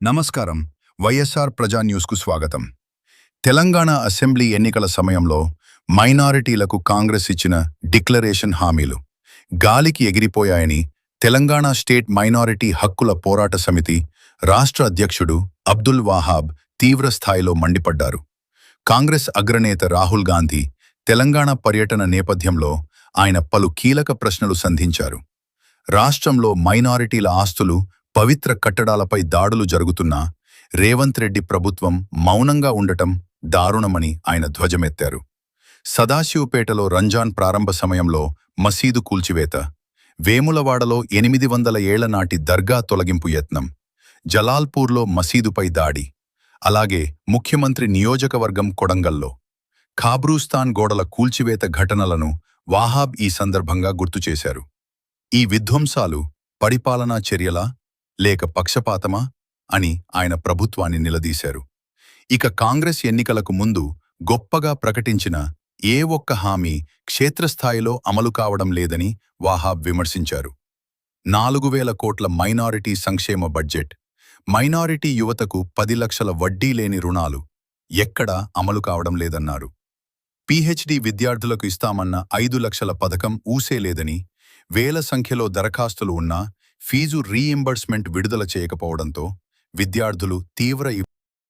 నమస్కారం. వైఎస్ఆర్ ప్రజా న్యూస్కు స్వాగతం. తెలంగాణ అసెంబ్లీ ఎన్నికల సమయంలో మైనారిటీలకు కాంగ్రెస్ ఇచ్చిన డిక్లరేషన్ హామీలు గాలికి ఎగిరిపోయాయని తెలంగాణ స్టేట్ మైనారిటీ హక్కుల పోరాట సమితి రాష్ట్ర అధ్యక్షుడు అబ్దుల్ వాహాబ్ తీవ్ర స్థాయిలో మండిపడ్డారు. కాంగ్రెస్ అగ్రనేత రాహుల్ గాంధీ తెలంగాణ పర్యటన నేపథ్యంలో ఆయన పలు కీలక ప్రశ్నలు సంధించారు. రాష్ట్రంలో మైనారిటీల ఆస్తులు, పవిత్ర కట్టడాలపై దాడులు జరుగుతున్నా రేవంత్ రెడ్డి ప్రభుత్వం మౌనంగా ఉండటం దారుణమని ఆయన ధ్వజమెత్తారు. సదాశివపేటలో రంజాన్ ప్రారంభ సమయంలో మసీదు కూల్చివేత, వేములవాడలో 800 ఏళ్ల నాటి దర్గా తొలగింపు యత్నం, జలాల్పూర్లో మసీదుపై దాడి, అలాగే ముఖ్యమంత్రి నియోజకవర్గం కొడంగల్లో ఖాబ్రూస్థాన్ గోడల కూల్చివేత ఘటనలను వాహాబ్ ఈ సందర్భంగా గుర్తుచేశారు. ఈ విధ్వంసాలు పరిపాలనా చర్యలా లేక పక్షపాతమా అని ఆయన ప్రభుత్వాన్ని నిలదీశారు. ఇక కాంగ్రెస్ ఎన్నికలకు ముందు గొప్పగా ప్రకటించిన ఏ ఒక్క హామీ క్షేత్రస్థాయిలో అమలు కావడం లేదని వాహాబ్ విమర్శించారు. 4,000 కోట్ల మైనారిటీ సంక్షేమ బడ్జెట్, మైనారిటీ యువతకు 10 లక్షల వడ్డీ లేని రుణాలు ఎక్కడా అమలు కావడం లేదన్నారు. పీహెచ్డీ విద్యార్థులకు ఇస్తామన్న 5 లక్షల పథకం ఊసేలేదని, వేల సంఖ్యలో దరఖాస్తులు ఉన్నా ఫీజు రీయింబర్స్మెంట్ విడుదల చేయకపోవడంతో విద్యార్థులు తీవ్ర